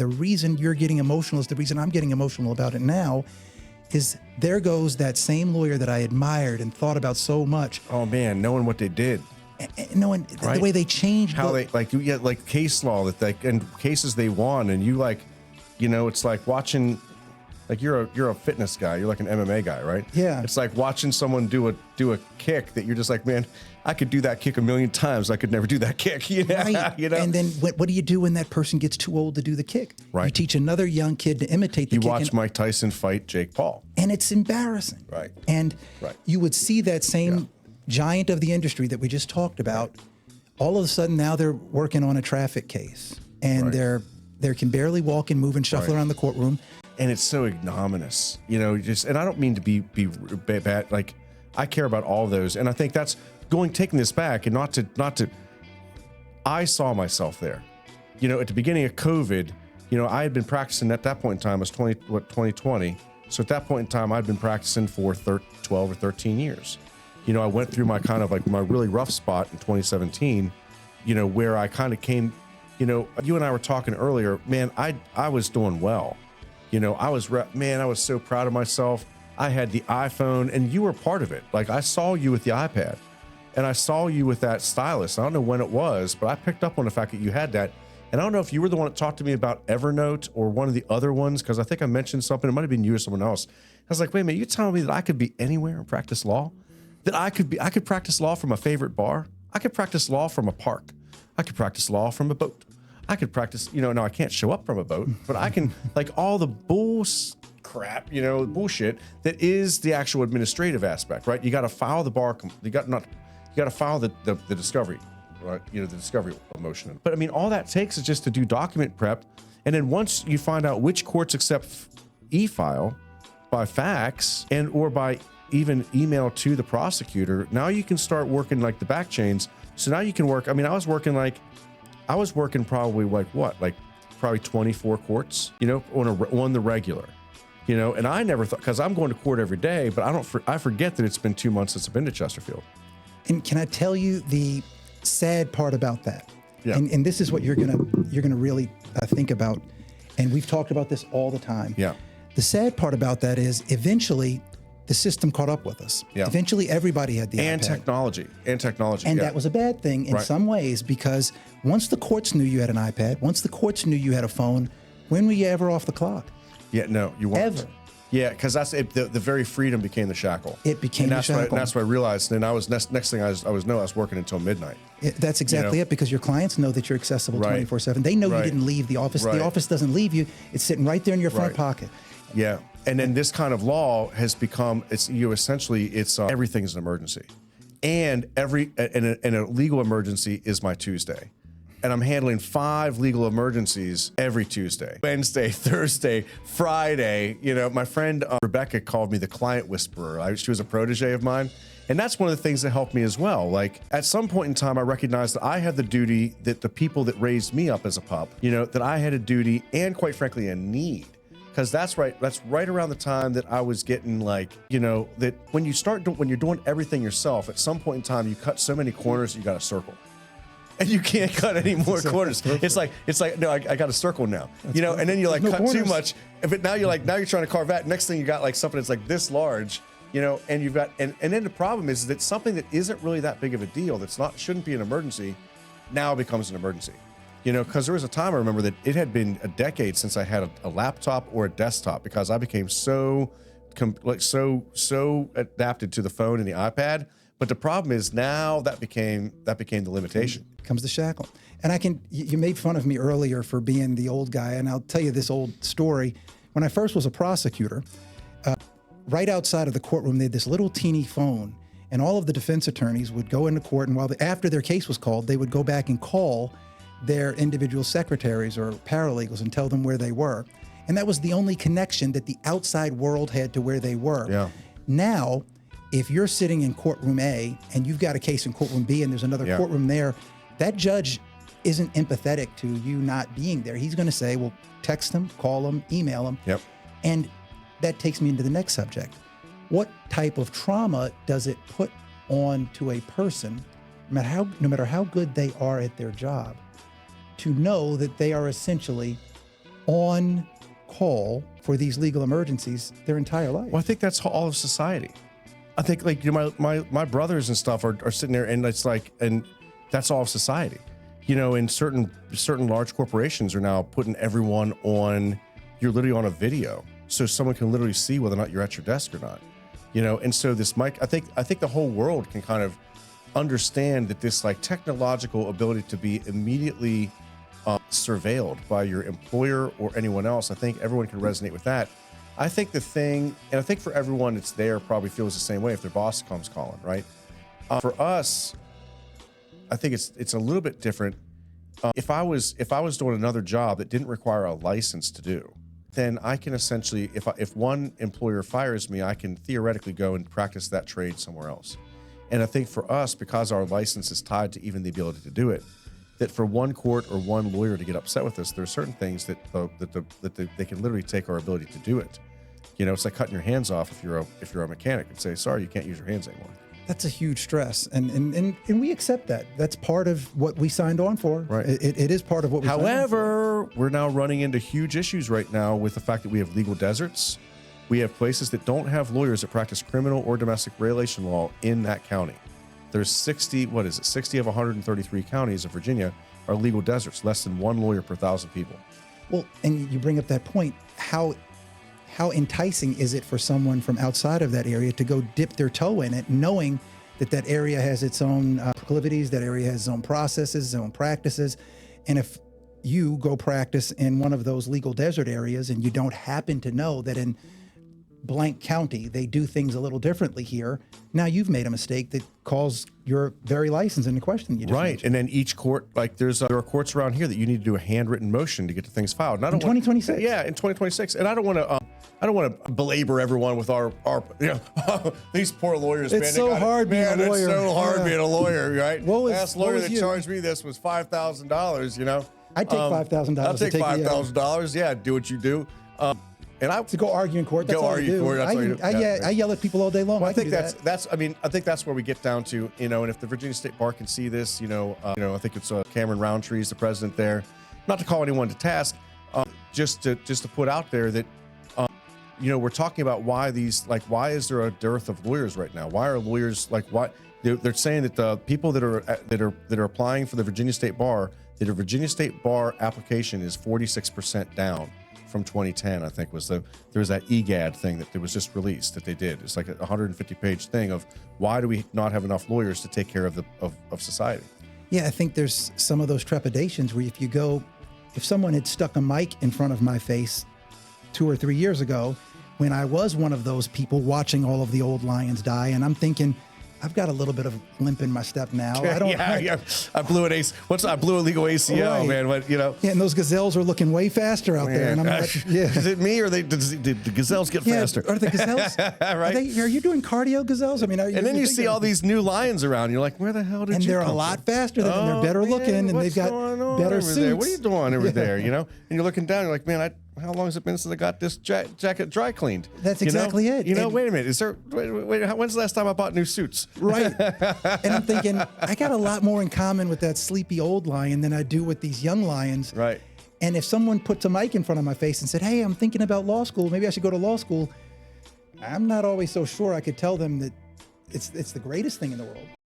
the reason you're getting emotional is the reason I'm getting emotional about it now is there goes that same lawyer that I admired and thought about so much. Oh man, knowing what they did. Knowing the way they changed. How they, like, you get like case law that they, and cases they won, and you like, you know, it's like watching, like you're a fitness guy, you're like an MMA guy, right? Yeah. It's like watching someone do a kick that you're just like, man, I could do that kick a million times. I could never do that kick. Right. You know? And then what do you do when that person gets too old to do the kick? Right. You teach another young kid to imitate the kick. You watch Mike Tyson fight Jake Paul. And it's embarrassing. Right. And Right. you would see that same giant of the industry that we just talked about. All of a sudden now they're working on a traffic case and they can barely walk and move and shuffle around the courtroom. And it's so ignominious, you know, just, and I don't mean to be bad. Like, I care about all those. And I think that's taking this back, and not to, I saw myself there, you know, at the beginning of COVID, you know, I had been practicing at that point in time, it was 2020. So at that point in time, I'd been practicing for 12 or 13 years. You know, I went through my kind of like my really rough spot in 2017, you know, where I kind of came, you know, you and I were talking earlier, man, I was doing well. You know, I was so proud of myself. I had the iPhone, and you were part of it. Like, I saw you with the iPad, and I saw you with that stylus. I don't know when it was, but I picked up on the fact that you had that. And I don't know if you were the one that talked to me about Evernote or one of the other ones, because I think I mentioned something. It might have been you or someone else. I was like, wait a minute, you telling me that I could be anywhere and practice law? That I could practice law from a favorite bar? I could practice law from a park. I could practice law from a boat. I could practice, you know, now I can't show up from a boat, but I can, like, all the crap, you know, bullshit that is the actual administrative aspect, right? You got to file the bar, you got to file the discovery, right? You know, the discovery motion. But I mean, all that takes is just to do document prep. And then once you find out which courts accept e-file by fax and or by even email to the prosecutor, now you can start working like the back chains. So now you can work, I mean, I was working probably like probably 24 courts, you know, on the regular, you know, and I never thought, because I'm going to court every day, but I forget that it's been 2 months since I've been to Chesterfield. And can I tell you the sad part about that? Yeah. And this is what you're gonna really think about. And we've talked about this all the time. Yeah. The sad part about that is eventually the system caught up with us. Yeah. Eventually everybody had the and iPad. technology. And yeah. that was a bad thing in some ways, because once the courts knew you had an iPad, once the courts knew you had a phone, when were you ever off the clock? Yeah, no, you weren't. Ever. Yeah, because that's it, the very freedom became the shackle. It became the shackle. And that's what I realized. And I was next thing I was working until midnight. That's exactly it, because your clients know that you're accessible 24/7. They know you didn't leave the office. The office doesn't leave you. It's sitting right there in your front pocket. Yeah, and then this kind of law has become, everything's an emergency, and a legal emergency is my Tuesday. And I'm handling 5 legal emergencies every Tuesday, Wednesday, Thursday, Friday. You know, my friend Rebecca called me the client whisperer. She was a protege of mine. And that's one of the things that helped me as well. Like, at some point in time, I recognized that I had the duty, that the people that raised me up as a pup, you know, that I had a duty and, quite frankly, a need. Because that's right around the time that I was getting, like, you know, that when you're doing everything yourself, at some point in time, you cut so many corners, you got a circle. And you can't cut any more corners. It's like no, I got a circle now, you know. And then you like cut too much, but now you're trying to carve that. Next thing you got like something that's like this large, you know. And you've got and then the problem is that something that isn't really that big of a deal, shouldn't be an emergency, now becomes an emergency, you know. Because there was a time I remember that it had been a decade since I had a laptop or a desktop, because I became so adapted to the phone and the iPad. But the problem is now that became the limitation. Comes the shackle. And you made fun of me earlier for being the old guy, and I'll tell you this old story. When I first was a prosecutor, right outside of the courtroom, they had this little teeny phone, and all of the defense attorneys would go into court, and after their case was called, they would go back and call their individual secretaries or paralegals and tell them where they were. And that was the only connection that the outside world had to where they were. Yeah. Now, if you're sitting in courtroom A and you've got a case in courtroom B and there's another courtroom there, that judge isn't empathetic to you not being there. He's going to say, well, text them, call them, email them. Yep. And that takes me into the next subject. What type of trauma does it put on to a person, no matter how good they are at their job, to know that they are essentially on call for these legal emergencies their entire life. Well, I think that's all of society. I think like my brothers and stuff are sitting there, and it's like, and that's all of society. And certain large corporations are now putting everyone on. You're literally on a video, so someone can literally see whether or not you're at your desk or not. And so this mic, I think the whole world can kind of understand that this like technological ability to be immediately surveilled by your employer or anyone else. I think everyone can resonate with that. I think the thing, and I think for everyone that's there probably feels the same way if their boss comes calling, right? For us, I think it's a little bit different. If I was doing another job that didn't require a license to do, then I can essentially, if one employer fires me, I can theoretically go and practice that trade somewhere else. And I think for us, because our license is tied to even the ability to do it, that for one court or one lawyer to get upset with us, there are certain things that they can literally take our ability to do it. It's like cutting your hands off if you're a mechanic and say, sorry, you can't use your hands anymore. That's a huge stress, and we accept that. That's part of what we signed on for. Right. It is part of what we signed on for. However, we're now running into huge issues right now with the fact that we have legal deserts. We have places that don't have lawyers that practice criminal or domestic relation law in that county. There's 60 of 133 counties of Virginia are legal deserts, less than one lawyer per 1,000 people. Well, and you bring up that point, how enticing is it for someone from outside of that area to go dip their toe in it, knowing that that area has its own proclivities, that area has its own processes, its own practices. And if you go practice in one of those legal desert areas and you don't happen to know that in blank county they do things a little differently here, now you've made a mistake that calls your very license into question. You just Right. mentioned. And then each court, like there are courts around here that you need to do a handwritten motion to get the things filed. And I don't In 2026? Yeah, in 2026. And I don't want to belabor everyone with our these poor lawyers. It's so hard being a lawyer. It's so hard Yeah. being a lawyer, right? Last lawyer that you? charged me this was $5,000. I'd take $5,000. I'll take to take $5,000. Yeah, do what you do. to go argue in court. That's Go all argue I in do. court, that's all you do. Yeah. I yell at people all day long. Well, I can think do that. I think that's where we get down to, and if the Virginia State Bar can see this, I think it's Cameron Roundtree is the president there. Not to call anyone to task, just to put out there that, we're talking about why is there a dearth of lawyers right now? Why are lawyers why they're saying that the people that are applying for the Virginia State Bar, that a Virginia State Bar application is 46% down from 2010, I think there's that EGAD thing that was just released that they did. It's like a 150-page thing of why do we not have enough lawyers to take care of society? Yeah, I think there's some of those trepidations where if someone had stuck a mic in front of my face 2 or 3 years ago, when I was one of those people watching all of the old lions die, and I'm thinking, I've got a little bit of limp in my step now. I don't. I blew an ace. I blew a legal ACL, Right. man. But Yeah, and those gazelles are looking way faster out there, and I'm like, yeah. Is it me or did the gazelles get faster? Are the gazelles? Right. Are you doing cardio gazelles? I mean, And then you see all these new lions around. You're like, where the hell did and you they're come a lot from? faster than them. They're better looking, and they've got better suits. There? What are you doing over Yeah. there? And you're looking down. You're like, man, how long has it been since I got this jacket dry cleaned? That's exactly it. Wait a minute. When's the last time I bought new suits? Right. And I'm thinking, I got a lot more in common with that sleepy old lion than I do with these young lions. Right. And if someone puts a mic in front of my face and said, hey, I'm thinking about law school, maybe I should go to law school, I'm not always so sure I could tell them that it's the greatest thing in the world.